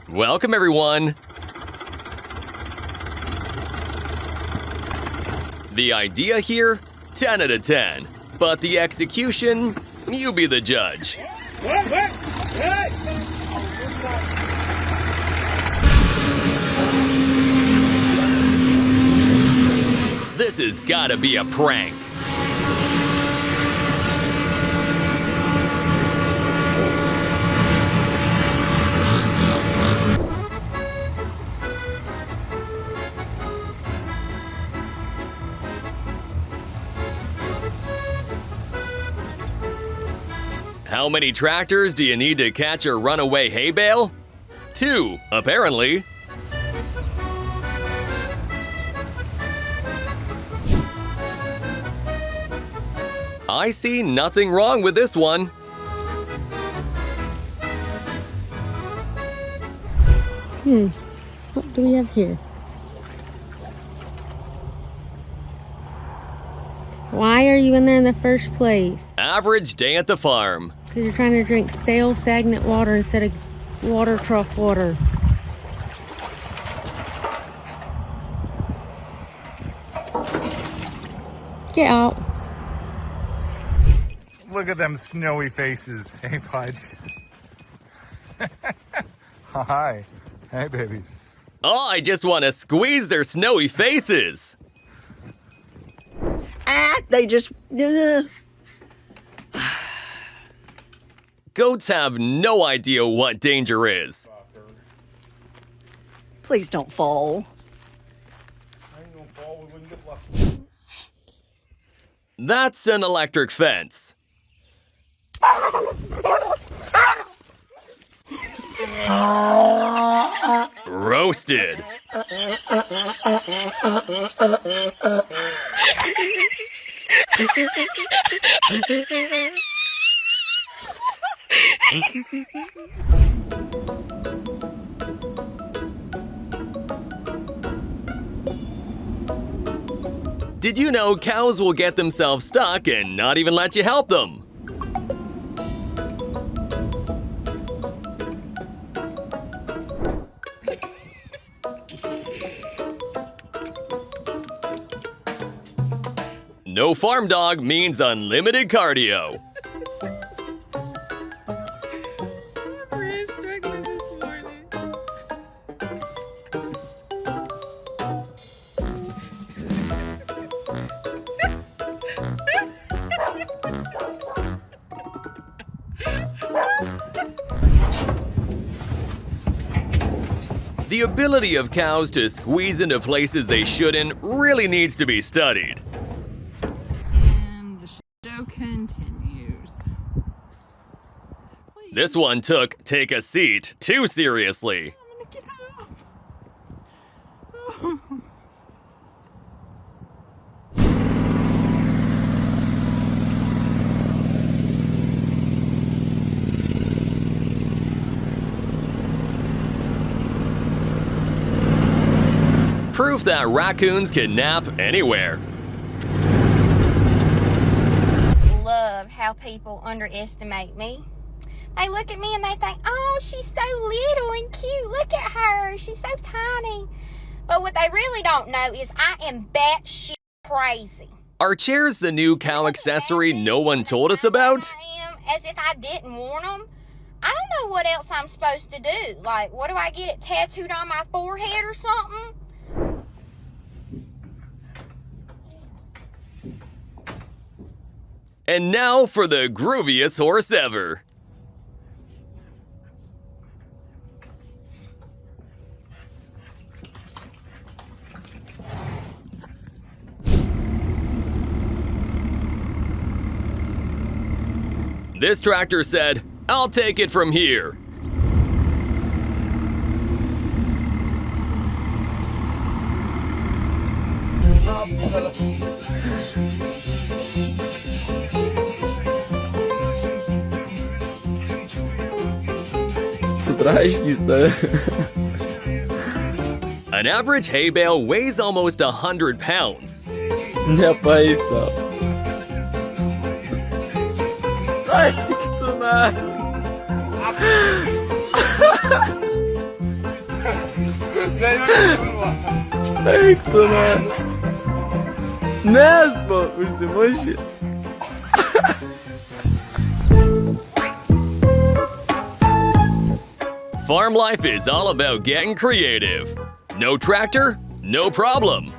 Welcome, everyone. The idea here, 10 out of 10. But the execution, you be the judge. This has gotta be a prank. How many tractors do you need to catch a runaway hay bale? 2, apparently. I see nothing wrong with this one. What do we have here? Why are you in there in the first place? Average day at the farm. Because you're trying to drink stale, stagnant water instead of water trough water. Get out. Look at them snowy faces. Hey, Pudge. Hi. Hey, babies. Oh, I just want to squeeze their snowy faces. They just... Goats have no idea what danger is. Please don't fall. I ain't gonna fall, we wouldn't get lucky. That's an electric fence. Roasted. Did you know cows will get themselves stuck and not even let you help them? No farm dog means unlimited cardio. We're struggling this morning. The ability of cows to squeeze into places they shouldn't really needs to be studied. And the show continues. Please. This one took "take a seat" too seriously. I'm gonna get up. Oh. Proof that raccoons can nap anywhere. Love how people underestimate me. They look at me and they think, oh, she's so little and cute. Look at her. She's so tiny. But what they really don't know is I am batshit crazy. Are chairs the new cow accessory no one told us about? I am, as if I didn't warn them. I don't know what else I'm supposed to do. Like, what do I get it tattooed on my forehead or something? And now for the grooviest horse ever. This tractor said, "I'll take it from here." An average hay bale weighs almost 100 pounds. Не боится. Ай, сына! Ecco, Nesbo, ursimoshi. Farm life is all about getting creative. No tractor? No problem.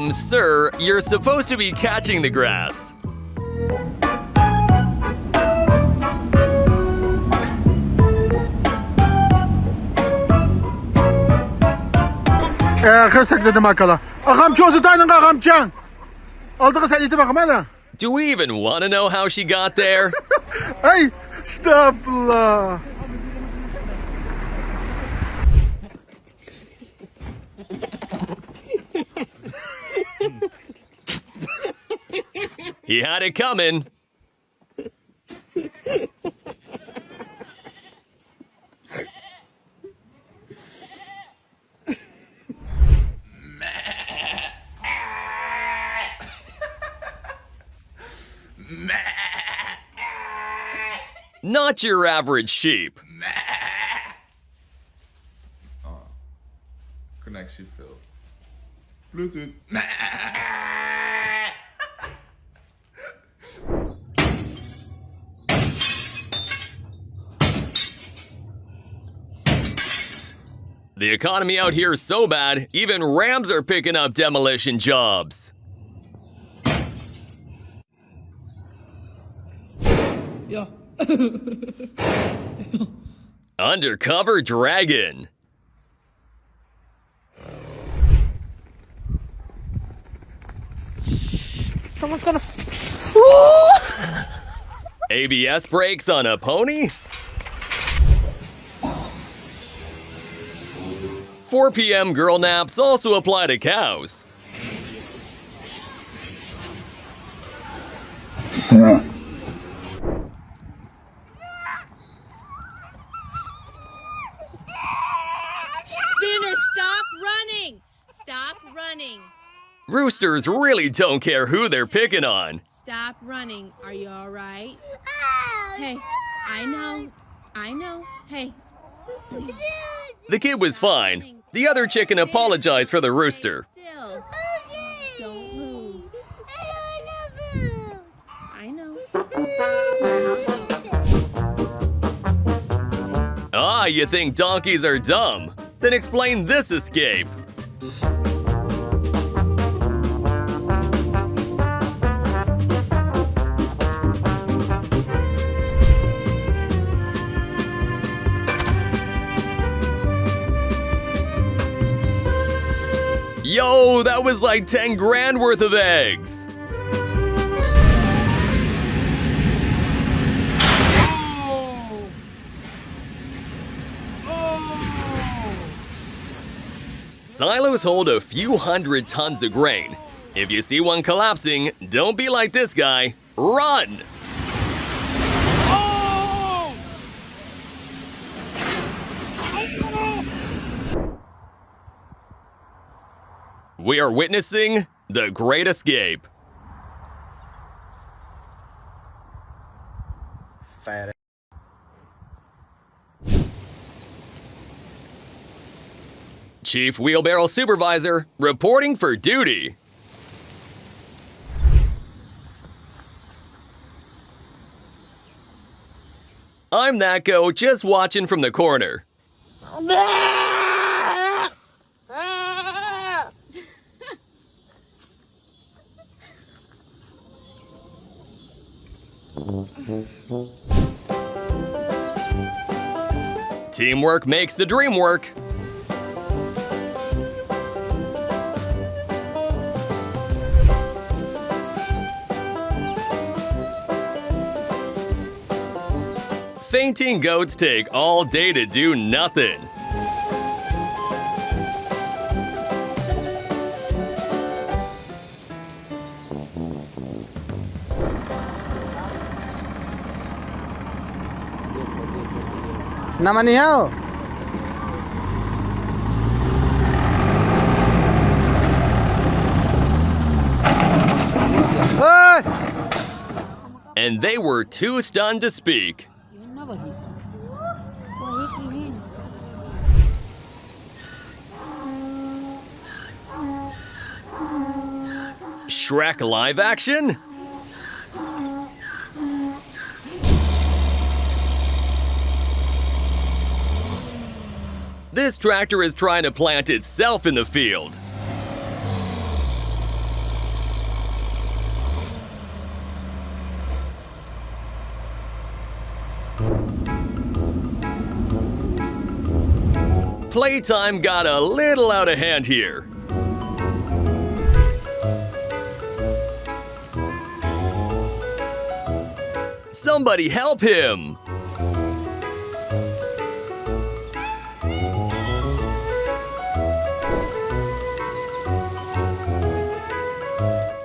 Sir, you're supposed to be catching the grass. خرسك dedim akala. Ağam çozu taynın ağam can. Aldığı seliti bakım hadi. Do we even want to know how she got there? Hey, estağfurullah. He had it coming. Not your average sheep. Connection failed. Bluetooth. The economy out here is so bad, even Rams are picking up demolition jobs. Yeah. Undercover dragon. Someone's gonna. ABS brakes on a pony? 4 p.m. girl naps also apply to cows. Xander, stop running! Stop running! Roosters really don't care who they're picking on. Stop running. Are you all right? Hey, I know. Hey. The kid was fine. The other chicken apologized for the rooster. Still. Don't move. I know. Ah, you think donkeys are dumb? Then explain this escape. Yo, that was like 10 grand worth of eggs. Silos hold a few hundred tons of grain. If you see one collapsing, don't be like this guy. Run! We are witnessing the Great Escape. Fat. Chief Wheelbarrow Supervisor reporting for duty. I'm that goat just watching from the corner. Teamwork makes the dream work. Fainting goats take all day to do nothing. Naman niya. and they were too stunned to speak. Shrek live action? This tractor is trying to plant itself in the field. Playtime got a little out of hand here. Somebody help him!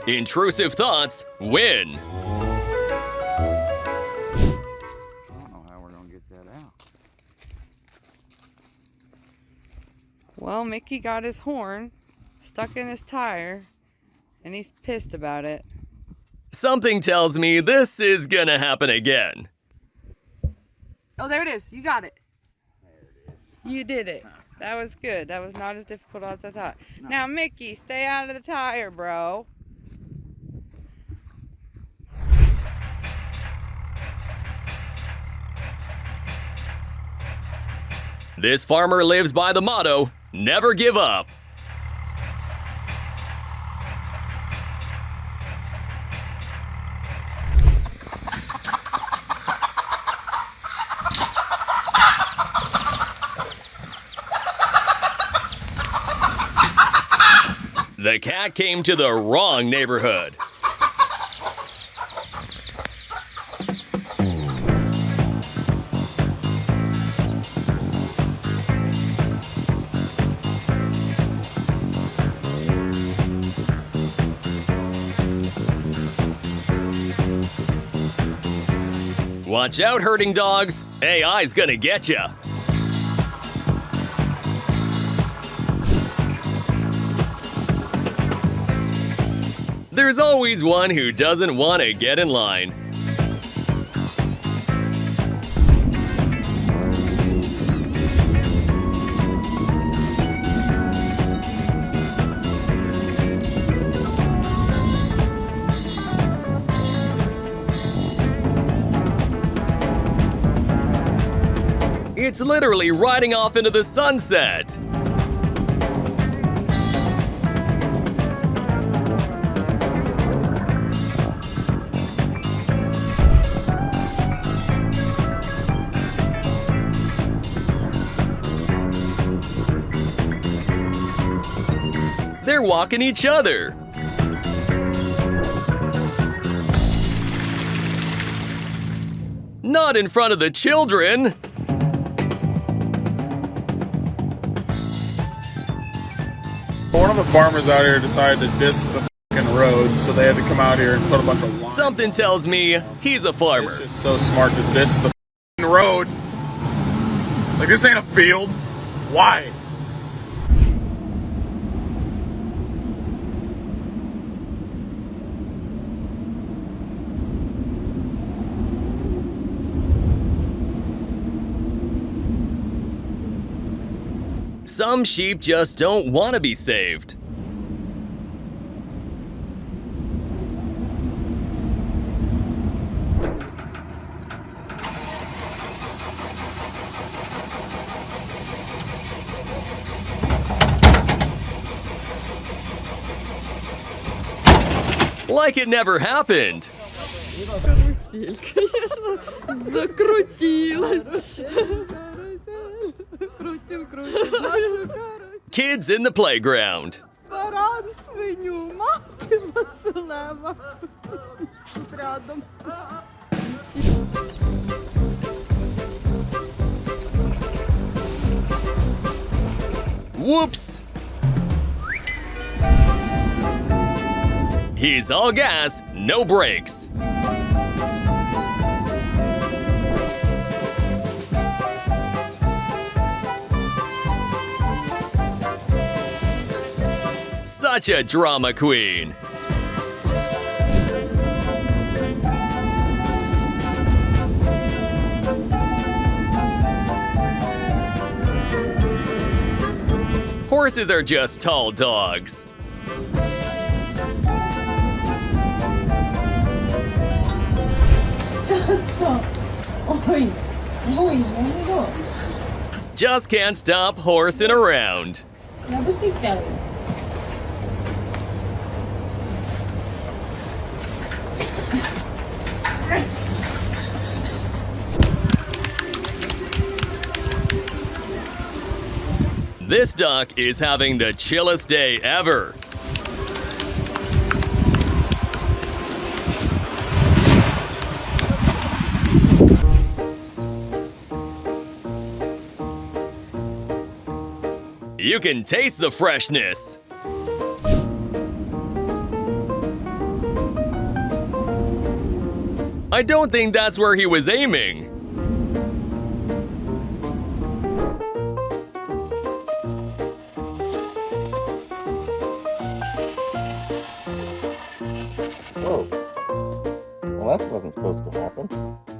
Intrusive thoughts win. I don't know how we're gonna get that out. Well, Mickey got his horn stuck in his tire, and he's pissed about it. Something tells me this is gonna happen again. Oh, there it is. You got it. There it is. You did it. That was good. That was not as difficult as I thought. No. Now, Mickey, stay out of the tire, bro. This farmer lives by the motto, never give up. The cat came to the wrong neighborhood. Watch out, herding dogs. AI's gonna get ya. There's always one who doesn't want to get in line. It's literally riding off into the sunset. They're walking each other. Not in front of the children. One of the farmers out here decided to diss the fucking road, so they had to come out here and put a bunch of lines. Something tells me he's a farmer. It's just so smart to diss the fucking road. Like, this ain't a field. Why? Some sheep just don't want to be saved. Like it never happened. Kids in the playground. Whoops! He's all gas, no brakes. Such a drama queen. Horses are just tall dogs. Just can't stop horsing around. This duck is having the chillest day ever. You can taste the freshness. I don't think that's where he was aiming. Whoa. Well, that wasn't supposed to happen.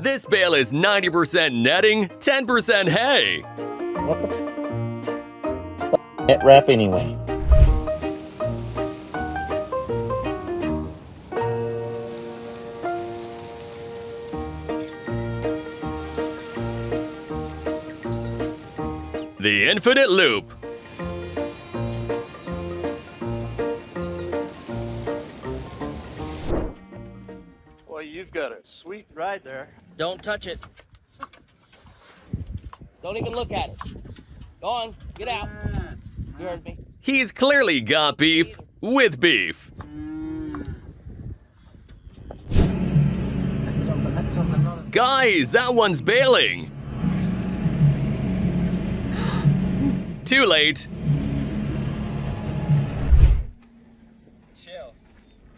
This bale is 90% netting, 10% hay. What the net wrap anyway? The infinite loop. Boy, you've got a sweet ride there. Don't touch it. Don't even look at it. Go on, get out. You heard me. He's clearly got beef with beef. Guys, that one's bailing. Too late. Chill.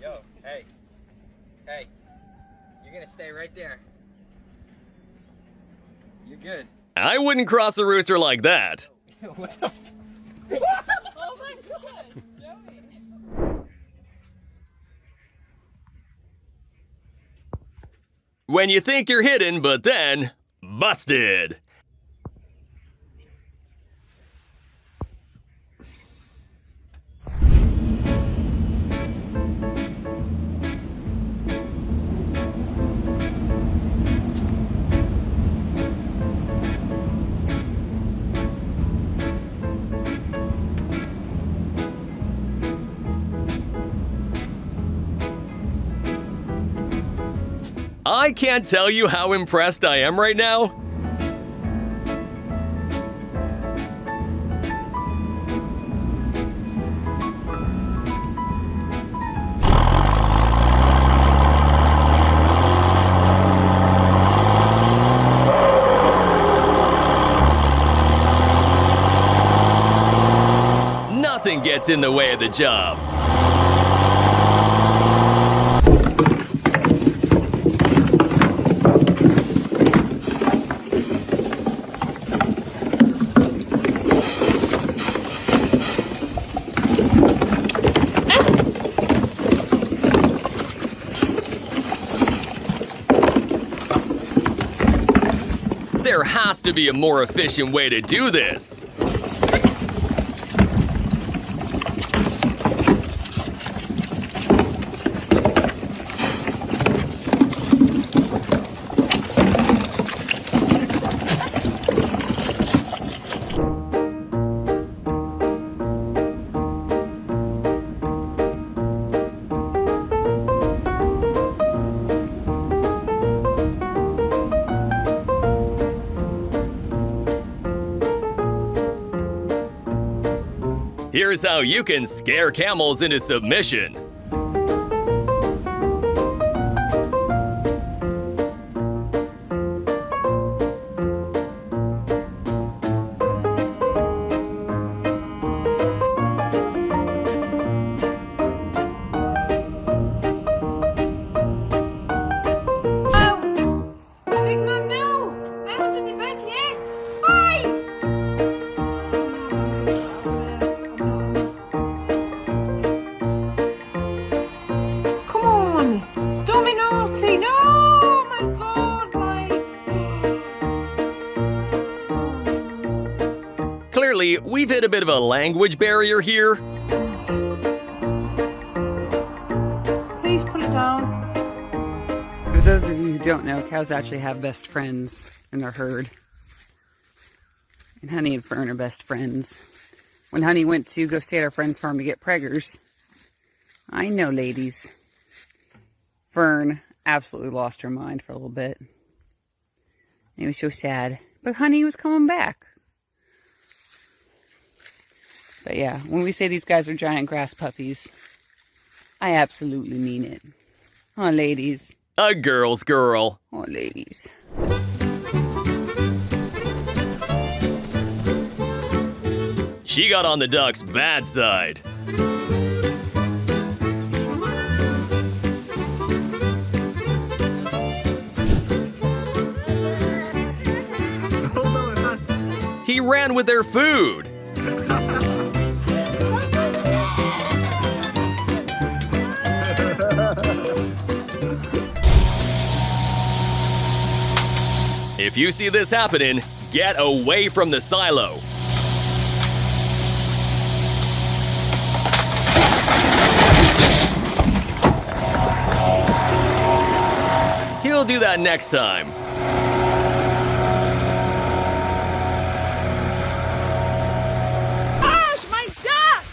Yo, hey. Hey. You're gonna stay right there. You're good. I wouldn't cross a rooster like that. What the Oh my god, Joey. When you think you're hidden, but then busted. I can't tell you how impressed I am right now. Nothing gets in the way of the job. There has to be a more efficient way to do this. Here's how you can scare camels into submission. Clearly, we've hit a bit of a language barrier here. Please put it down. For those of you who don't know, cows actually have best friends in their herd. And Honey and Fern are best friends. When Honey went to go stay at our friend's farm to get preggers, I know, ladies, Fern absolutely lost her mind for a little bit. It was so sad. But Honey was coming back. But yeah, when we say these guys are giant grass puppies, I absolutely mean it. Oh, ladies. A girl's girl. Oh, ladies. She got on the duck's bad side. He ran with their food. If you see this happening, get away from the silo. He'll do that next time. Gosh, my duck!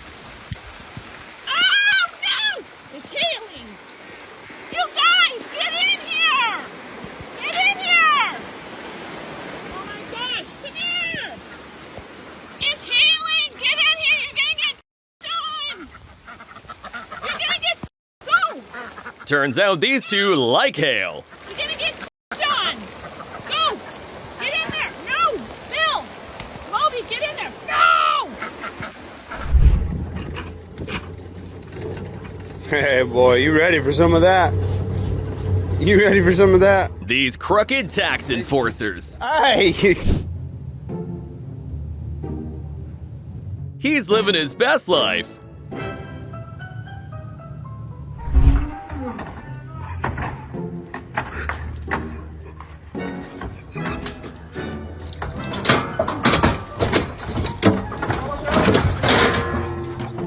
Oh, no! It's healing! You guys, get in here! Get in here! Oh my gosh, come here! It's healing! Get in here! You're gonna get done! You're gonna get go! Turns out these two like hail. You're gonna get done! Go! Get in there! No! Bill! Moby, get in there! No! Hey, boy, you ready for some of that? You ready for some of that? These crooked tax enforcers. Hey! He's living his best life.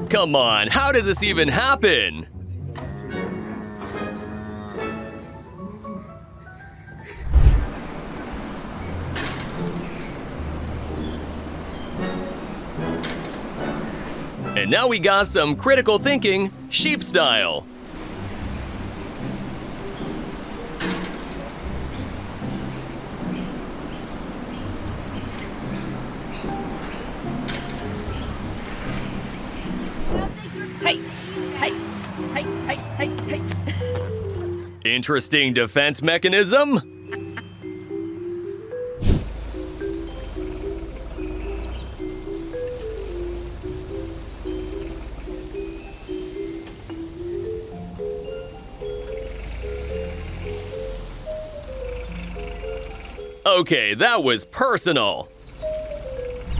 Come on, how does this even happen? And now we got some critical thinking, sheep style. Hey! Hey! Hey! Hey! Hey! Hey! Interesting defense mechanism. Okay, that was personal.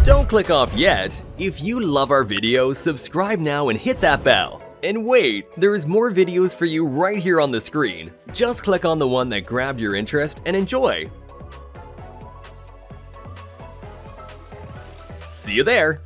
Don't click off yet. If you love our videos, subscribe now and hit that bell. And wait, there's more videos for you right here on the screen. Just click on the one that grabbed your interest and enjoy. See you there.